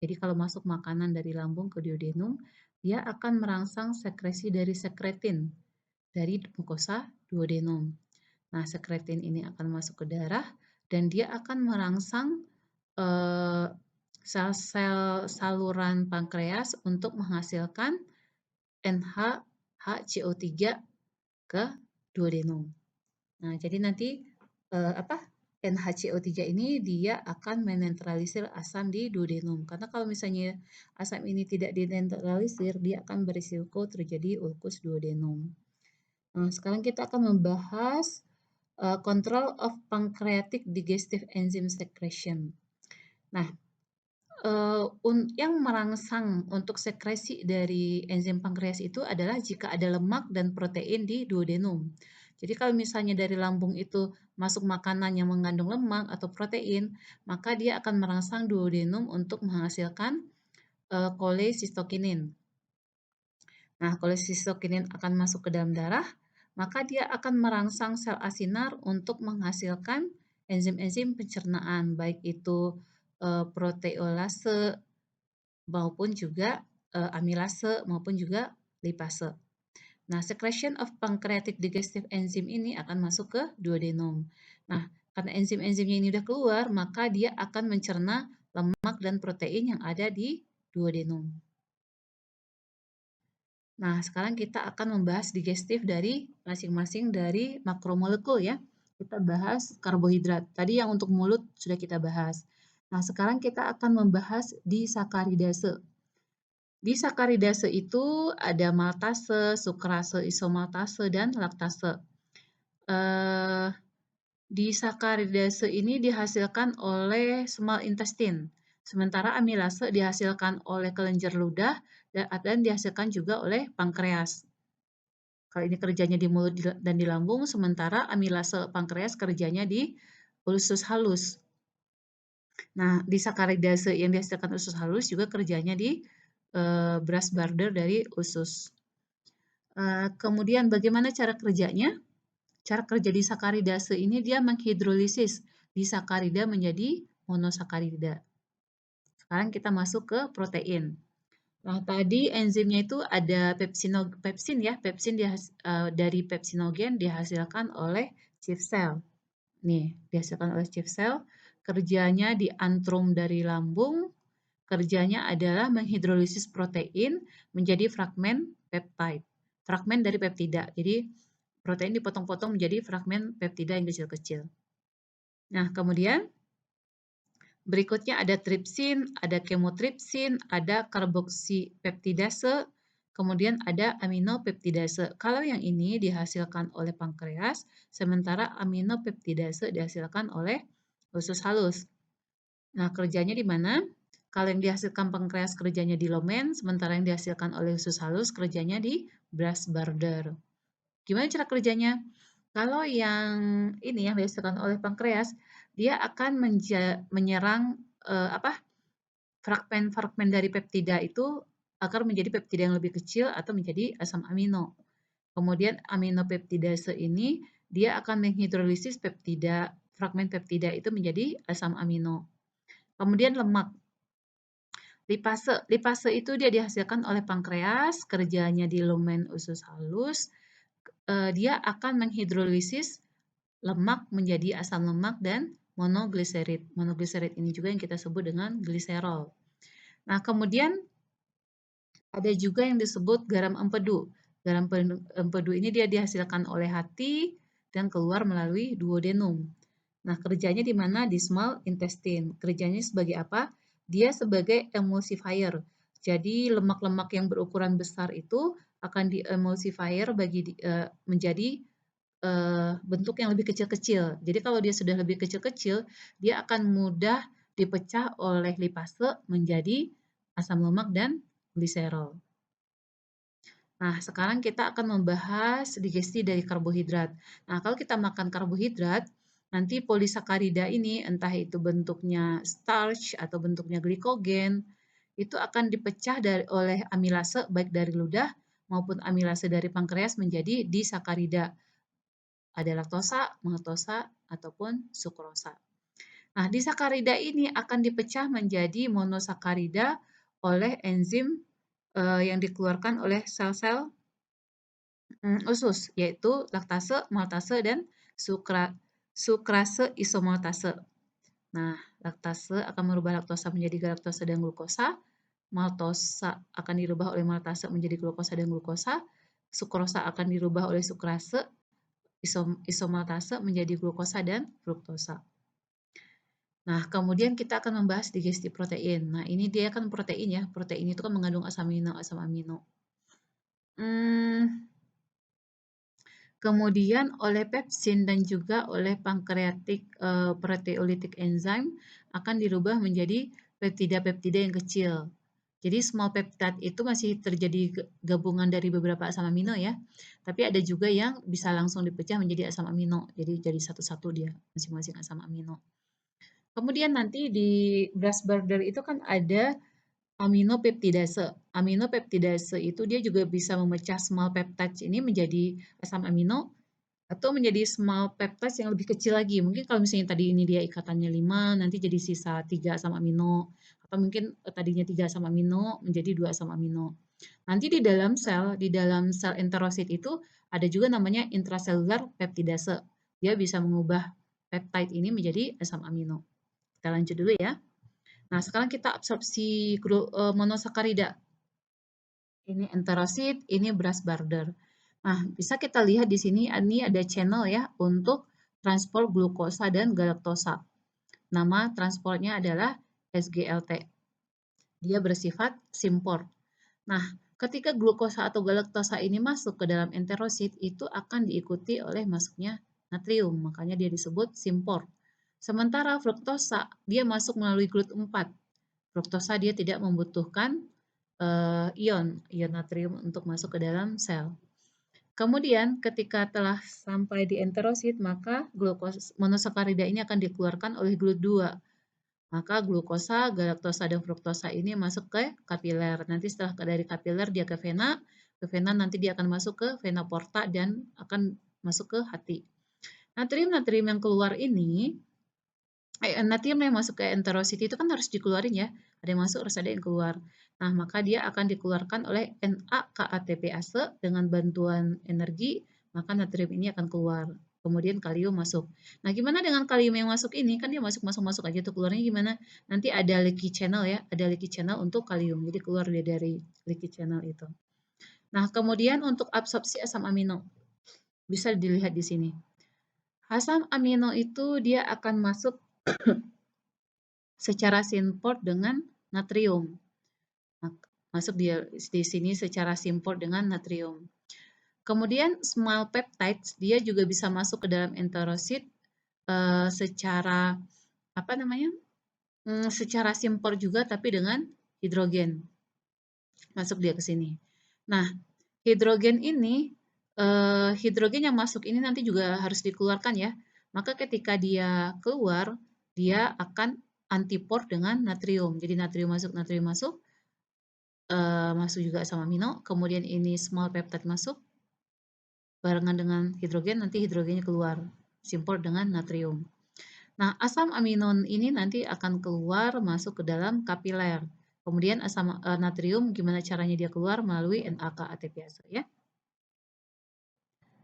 jadi kalau masuk makanan dari lambung ke duodenum, dia akan merangsang sekresi dari sekretin dari mukosa duodenum. Nah, sekretin ini akan masuk ke darah dan dia akan merangsang sel-sel saluran pankreas untuk menghasilkan NHCO3 ke duodenum. Nah, jadi nanti NHCO3 ini dia akan menetralisir asam di duodenum. Karena kalau misalnya asam ini tidak dinetralisir, dia akan berisiko terjadi ulkus duodenum. Nah, sekarang kita akan membahas control of pancreatic digestive enzyme secretion. Nah, yang merangsang untuk sekresi dari enzim pankreas itu adalah jika ada lemak dan protein di duodenum. Jadi kalau misalnya dari lambung itu masuk makanan yang mengandung lemak atau protein, maka dia akan merangsang duodenum untuk menghasilkan cholecystokinin. Nah, cholecystokinin akan masuk ke dalam darah, maka dia akan merangsang sel asinar untuk menghasilkan enzim-enzim pencernaan, baik itu proteolase maupun juga amilase maupun juga lipase. Nah, secretion of pancreatic digestive enzyme ini akan masuk ke duodenum. Nah, karena enzim-enzimnya ini udah keluar, maka dia akan mencerna lemak dan protein yang ada di duodenum. Nah, sekarang kita akan membahas digestif dari masing-masing dari makromolekul ya. Kita bahas karbohidrat. Tadi yang untuk mulut sudah kita bahas. Nah, sekarang kita akan membahas disakaridase. Di sakaridase itu ada maltase, sukrase, isomaltase, dan laktase. Disakaridase ini dihasilkan oleh small intestine, sementara amilase dihasilkan oleh kelenjar ludah dan dihasilkan juga oleh pankreas. Kalau ini kerjanya di mulut dan di lambung, sementara amilase pankreas kerjanya di usus halus. Nah, disakaridase yang dihasilkan usus halus juga kerjanya di brush border dari usus. Kemudian bagaimana cara kerjanya? Cara kerja disakaridase ini dia menghidrolisis disakarida menjadi monosakarida. Sekarang kita masuk ke protein. Nah, tadi enzimnya itu ada pepsin ya. Pepsin dari pepsinogen dihasilkan oleh chief cell. Nih, dihasilkan oleh chief cell. Kerjanya di antrum dari lambung. Kerjanya adalah menghidrolisis protein menjadi fragmen peptide. Fragmen dari peptida. Jadi, protein dipotong-potong menjadi fragmen peptida yang kecil-kecil. Nah, kemudian berikutnya ada tripsin, ada kemotripsin, ada karboksipeptidase, kemudian ada aminopeptidase. Kalau yang ini dihasilkan oleh pankreas, sementara aminopeptidase dihasilkan oleh usus halus. Nah, kerjanya di mana? Kalau yang dihasilkan pankreas kerjanya di lumen, sementara yang dihasilkan oleh usus halus kerjanya di brush border. Gimana cara kerjanya? Kalau yang ini yang dihasilkan oleh pankreas, dia akan menyerang fragmen-fragmen dari peptida itu agar menjadi peptida yang lebih kecil atau menjadi asam amino. Kemudian aminopeptidase ini dia akan menghidrolisis peptida, fragmen peptida itu menjadi asam amino. Kemudian lemak. Lipase. Lipase itu dia dihasilkan oleh pankreas, kerjanya di lumen usus halus. Dia akan menghidrolisis lemak menjadi asam lemak dan monogliserid. Monogliserid ini juga yang kita sebut dengan gliserol. Nah, kemudian ada juga yang disebut garam empedu. Garam empedu ini dia dihasilkan oleh hati dan keluar melalui duodenum. Nah, kerjanya di mana? Di small intestine. Kerjanya sebagai apa? Dia sebagai emulsifier. Jadi lemak-lemak yang berukuran besar itu akan diemulsifier menjadi bentuk yang lebih kecil-kecil. Jadi kalau dia sudah lebih kecil-kecil, dia akan mudah dipecah oleh lipase menjadi asam lemak dan gliserol. Nah, sekarang kita akan membahas digesti dari karbohidrat. Nah, kalau kita makan karbohidrat, nanti polisakarida ini, entah itu bentuknya starch atau bentuknya glikogen, itu akan dipecah oleh amilase baik dari ludah maupun amilase dari pankreas menjadi disakarida. Ada laktosa, maltosa, ataupun sukrosa. Nah, disakarida ini akan dipecah menjadi monosakarida oleh enzim yang dikeluarkan oleh sel-sel usus, yaitu laktase, maltase, dan sukrase isomaltase. Nah, laktase akan merubah laktosa menjadi galaktosa dan glukosa, maltosa akan dirubah oleh maltase menjadi glukosa dan glukosa, sukrosa akan dirubah oleh sukrase isomaltase menjadi glukosa dan fruktosa. Nah, kemudian kita akan membahas digesti protein. Nah, ini dia kan protein ya. Protein itu kan mengandung asam amino. Kemudian oleh pepsin dan juga oleh pankreatik proteolytic enzyme akan dirubah menjadi peptida-peptida yang kecil. Jadi small peptide itu masih terjadi gabungan dari beberapa asam amino ya. Tapi ada juga yang bisa langsung dipecah menjadi asam amino. Jadi jadi satu-satu dia masing-masing asam amino. Kemudian nanti di Brush Burger itu kan ada aminopeptidase. Aminopeptidase itu dia juga bisa memecah small peptides ini menjadi asam amino atau menjadi small peptides yang lebih kecil lagi. Mungkin kalau misalnya tadi ini dia ikatannya 5, nanti jadi sisa 3 asam amino. Atau mungkin tadinya 3 asam amino menjadi 2 asam amino. Nanti di dalam sel enterosit itu ada juga namanya intracellular peptidase. Dia bisa mengubah peptide ini menjadi asam amino. Kita lanjut dulu ya. Nah, sekarang kita absorpsi monosakarida. Ini enterosit, ini Brush Burger. Nah, bisa kita lihat di sini ini ada channel ya untuk transport glukosa dan galaktosa. Nama transportnya adalah SGLT. Dia bersifat simport. Nah, ketika glukosa atau galaktosa ini masuk ke dalam enterosit, itu akan diikuti oleh masuknya natrium. Makanya dia disebut simport. Sementara fruktosa, dia masuk melalui GLUT4. Fruktosa dia tidak membutuhkan ion natrium untuk masuk ke dalam sel. Kemudian ketika telah sampai di enterosit, maka monosakarida ini akan dikeluarkan oleh GLUT2. Maka glukosa, galaktosa, dan fruktosa ini masuk ke kapiler. Nanti setelah dari kapiler dia ke vena nanti dia akan masuk ke vena porta dan akan masuk ke hati. Natrium-natrium yang keluar ini, natrium yang masuk ke enterosit itu kan harus dikeluarin ya. Ada yang masuk, harus ada yang keluar. Nah, maka dia akan dikeluarkan oleh NAKATPase dengan bantuan energi, maka natrium ini akan keluar. Kemudian kalium masuk. Nah, gimana dengan kalium yang masuk ini? Kan dia masuk aja tuh, keluarnya gimana? Nanti ada leaky channel ya, ada leaky channel untuk kalium. Jadi keluar dia dari leaky channel itu. Nah, kemudian untuk absorpsi asam amino. Bisa dilihat di sini. Asam amino itu dia akan masuk secara simport dengan natrium. Masuk di sini secara simport dengan natrium. Kemudian small peptides dia juga bisa masuk ke dalam enterosit secara apa namanya? Secara simport juga tapi dengan hidrogen. Masuk dia ke sini. Nah, hidrogen ini hidrogen yang masuk ini nanti juga harus dikeluarkan ya. Maka ketika dia keluar, dia akan antiport dengan natrium. Jadi natrium masuk, masuk juga asam amino. Kemudian ini small peptide masuk, barengan dengan hidrogen, nanti hidrogennya keluar. Simport dengan natrium. Nah, asam amino ini nanti akan keluar masuk ke dalam kapiler. Kemudian asam natrium gimana caranya dia keluar melalui NAKATPase ya.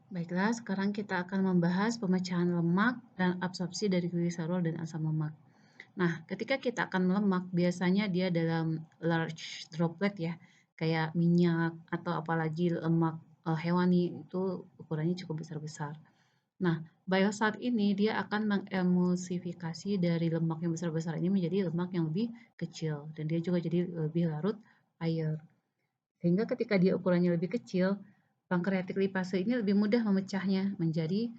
Baiklah, sekarang kita akan membahas pemecahan lemak dan absorpsi dari gliserol dan asam lemak. Nah, ketika kita akan melemak, biasanya dia dalam large droplet ya, kayak minyak atau apalagi lemak hewani itu ukurannya cukup besar-besar. Nah, biosalt ini dia akan mengemulsifikasi dari lemak yang besar-besar ini menjadi lemak yang lebih kecil dan dia juga jadi lebih larut air. Sehingga ketika dia ukurannya lebih kecil, pankreatik lipase ini lebih mudah memecahnya menjadi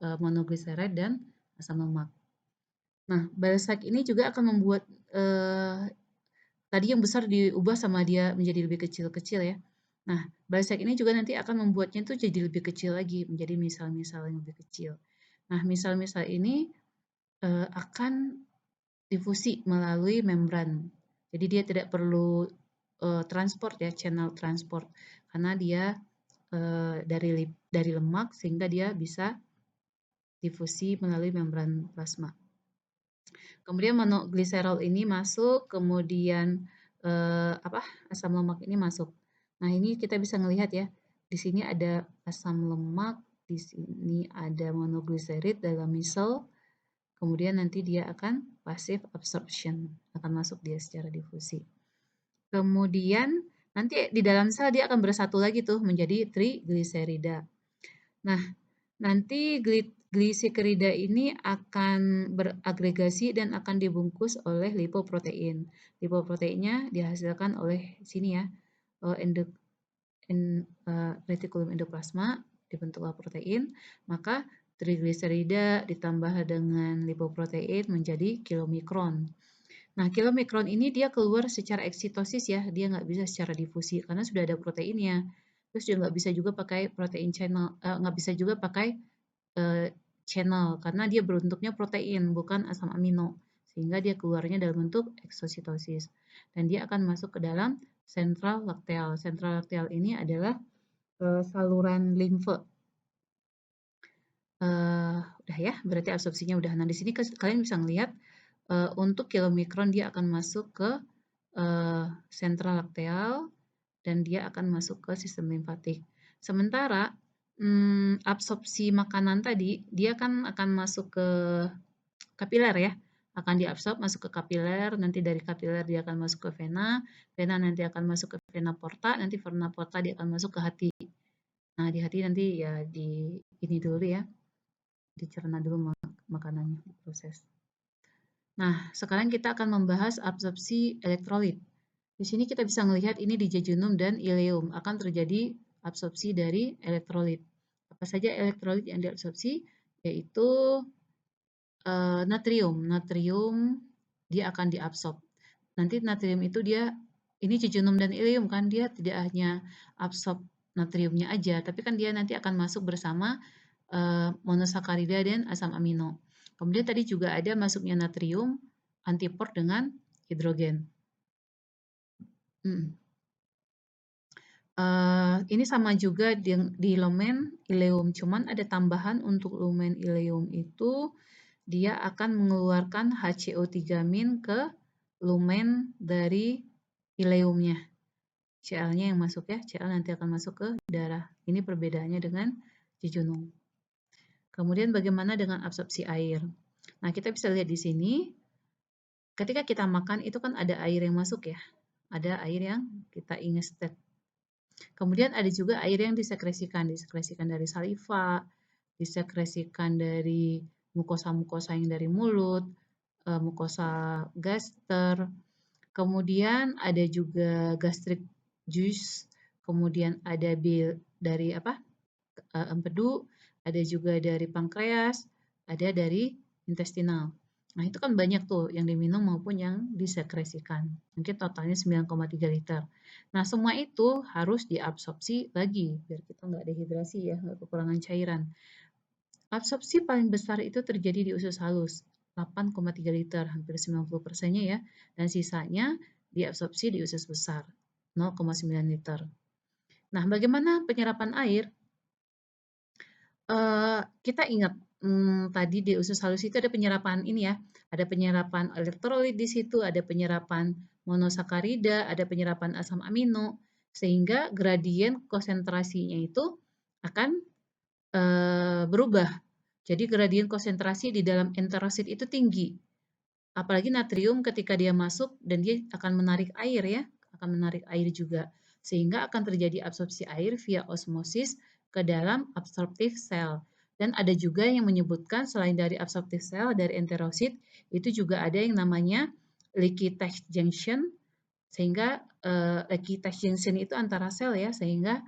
monogliserat dan asam lemak. Nah, Balzac ini juga akan membuat tadi yang besar diubah sama dia menjadi lebih kecil-kecil ya. Nah, Balzac ini juga nanti akan membuatnya itu jadi lebih kecil lagi, menjadi misal-misal yang lebih kecil. Nah, misal-misal ini akan difusi melalui membran. Jadi dia tidak perlu transport ya, channel transport, karena dia dari lemak sehingga dia bisa difusi melalui membran plasma. Kemudian monogliserol ini masuk, kemudian asam lemak ini masuk. Nah, ini kita bisa melihat ya. Di sini ada asam lemak, di sini ada monogliserid dalam misel. Kemudian nanti dia akan passive absorption, akan masuk dia secara difusi. Kemudian nanti di dalam sel dia akan bersatu lagi tuh menjadi trigliserida. Nah, nanti glisekerida ini akan beragregasi dan akan dibungkus oleh lipoprotein. Lipoproteinnya dihasilkan oleh sini ya, retikulum endoplasma dibentuklah protein, maka trigliserida ditambah dengan lipoprotein menjadi kilomikron. Nah, kilomikron ini dia keluar secara eksitosis ya, dia nggak bisa secara difusi karena sudah ada proteinnya. Terus juga nggak bisa juga pakai protein channel, nggak bisa juga pakai channel karena dia bentuknya protein bukan asam amino sehingga dia keluarnya dalam bentuk eksositosis dan dia akan masuk ke dalam sentral lakteal. Sentral lakteal ini adalah saluran limfe. Udah ya, berarti absorpsinya udah. Nah, di sini kalian bisa melihat untuk kilomikron dia akan masuk ke sentral lakteal dan dia akan masuk ke sistem limfatik. Sementara absorpsi makanan tadi dia kan akan masuk ke kapiler ya, akan diabsorb masuk ke kapiler, nanti dari kapiler dia akan masuk ke vena, vena nanti akan masuk ke vena porta, nanti vena porta dia akan masuk ke hati. Nah, di hati nanti ya di ini dulu ya, dicerna dulu makanannya, diproses. Nah, sekarang kita akan membahas absorpsi elektrolit. Di sini kita bisa melihat ini di jejunum dan ileum akan terjadi absorpsi dari elektrolit. Apa saja elektrolit yang diabsorpsi? Yaitu natrium. Natrium dia akan diabsorb. Nanti natrium itu dia ini jejunum dan ileum kan dia tidak hanya absorb natriumnya aja, tapi kan dia nanti akan masuk bersama monosakarida dan asam amino. Kemudian tadi juga ada masuknya natrium antiport dengan hidrogen. Ini sama juga di lumen ileum, cuman ada tambahan untuk lumen ileum itu dia akan mengeluarkan HCO3- ke lumen dari ileumnya. Cl-nya yang masuk ya, Cl nanti akan masuk ke darah. Ini perbedaannya dengan jejunum. Kemudian bagaimana dengan absorpsi air? Nah, kita bisa lihat di sini, ketika kita makan itu kan ada air yang masuk ya. Ada air yang kita ingested. Kemudian ada juga air yang disekresikan dari saliva, disekresikan dari mukosa-mukosa yang dari mulut, mukosa gaster. Kemudian ada juga gastric juice, kemudian ada dari empedu, ada juga dari pankreas, ada dari intestinal. Nah, itu kan banyak tuh yang diminum maupun yang disekresikan. Mungkin totalnya 9,3 liter. Nah, semua itu harus diabsorpsi lagi biar kita nggak dehidrasi ya, nggak kekurangan cairan. Absorpsi paling besar itu terjadi di usus halus, 8,3 liter, hampir 90%-nya ya. Dan sisanya diabsorpsi di usus besar, 0,9 liter. Nah, bagaimana penyerapan air? Kita ingat tadi di usus halus itu ada penyerapan ini ya, ada penyerapan elektrolit di situ, ada penyerapan monosakarida, ada penyerapan asam amino, sehingga gradien konsentrasinya itu akan berubah. Jadi gradien konsentrasi di dalam enterosit itu tinggi. Apalagi natrium ketika dia masuk dan dia akan menarik air ya, akan menarik air juga. Sehingga akan terjadi absorpsi air via osmosis ke dalam absorptive cell. Dan ada juga yang menyebutkan selain dari absorptive cell, dari enterosit, itu juga ada yang namanya leaky touch junction, sehingga leaky touch junction itu antara sel ya, sehingga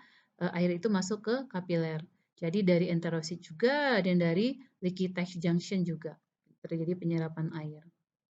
air itu masuk ke kapiler. Jadi dari enterosit juga dan dari leaky touch junction juga terjadi penyerapan air.